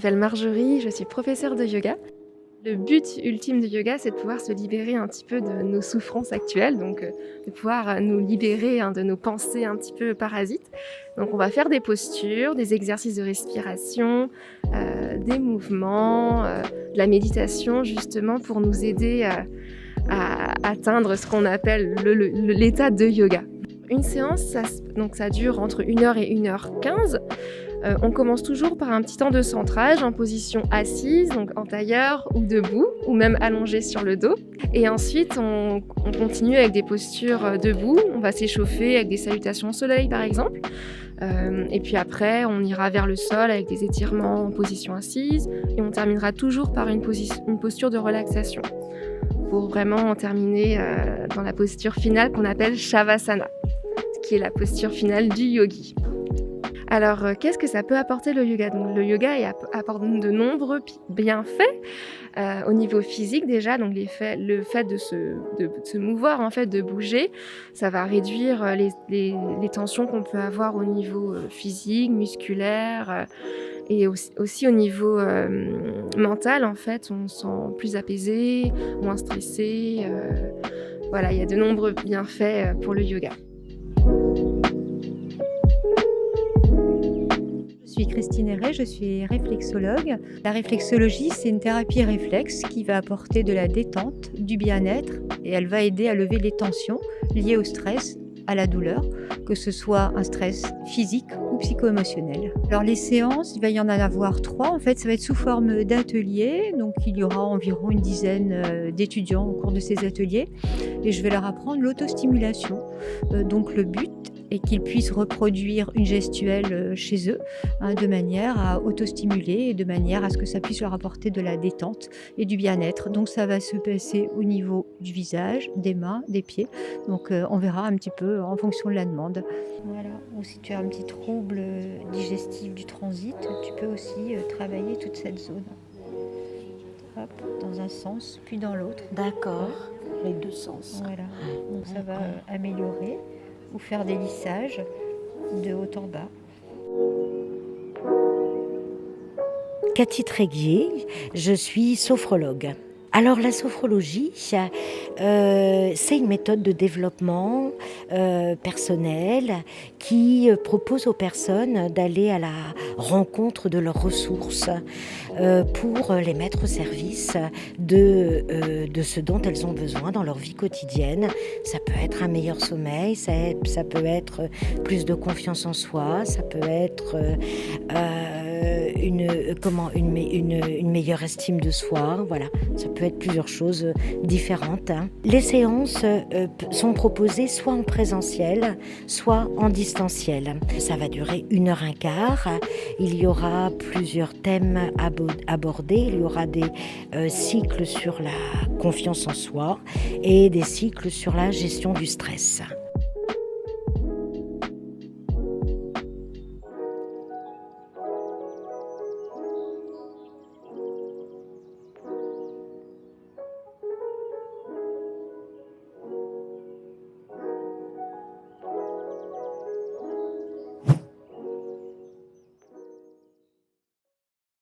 m'appelle Marjorie, je suis professeure de yoga. Le but ultime du yoga, c'est de pouvoir se libérer un petit peu de nos souffrances actuelles, donc de pouvoir nous libérer de nos pensées un petit peu parasites. Donc on va faire des postures, des exercices de respiration, des mouvements, de la méditation justement pour nous aider à atteindre ce qu'on appelle l'état de yoga. Une séance, ça dure entre 1h et 1h15. On commence toujours par un petit temps de centrage en position assise, donc en tailleur ou debout, ou même allongé sur le dos. Et ensuite, on continue avec des postures debout. On va s'échauffer avec des salutations au soleil, par exemple. Et puis après, on ira vers le sol avec des étirements en position assise. Et on terminera toujours par une posture de relaxation, pour vraiment terminer dans la posture finale qu'on appelle Shavasana, qui est la posture finale du yogi. Alors, qu'est-ce que ça peut apporter le yoga ? Donc, le yoga apporte de nombreux bienfaits au niveau physique déjà. Donc, le fait de se mouvoir, en fait, de bouger, ça va réduire les tensions qu'on peut avoir au niveau physique, musculaire et aussi au niveau mental. En fait, on se sent plus apaisé, moins stressé. Voilà, il y a de nombreux bienfaits pour le yoga. Je suis Christine Héret, je suis réflexologue. La réflexologie, c'est une thérapie réflexe qui va apporter de la détente, du bien-être et elle va aider à lever les tensions liées au stress, à la douleur, que ce soit un stress physique ou psycho-émotionnel. Alors les séances, il va y en avoir 3. En fait, ça va être sous forme d'ateliers. Donc il y aura environ une dizaine d'étudiants au cours de ces ateliers et je vais leur apprendre l'autostimulation. Donc le but et qu'ils puissent reproduire une gestuelle chez eux, de manière à autostimuler et de manière à ce que ça puisse leur apporter de la détente et du bien-être. Donc ça va se passer au niveau du visage, des mains, des pieds. Donc on verra un petit peu en fonction de la demande. Voilà. Ou si tu as un petit trouble digestif du transit, tu peux aussi travailler toute cette zone. Hop, dans un sens, puis dans l'autre. D'accord, les deux sens. Voilà, donc ça va améliorer ou faire des lissages de haut en bas. Cathy Tréguier, je suis sophrologue. Alors la sophrologie, c'est une méthode de développement personnel qui propose aux personnes d'aller à la rencontre de leurs ressources pour les mettre au service de ce dont elles ont besoin dans leur vie quotidienne. Ça peut être un meilleur sommeil, ça peut être plus de confiance en soi, ça peut être une meilleure estime de soi, voilà. Ça peut être plusieurs choses différentes. Les séances sont proposées soit en présentiel, soit en distanciel. Ça va durer 1h15. Il y aura plusieurs thèmes abordés. Il y aura des cycles sur la confiance en soi et des cycles sur la gestion du stress.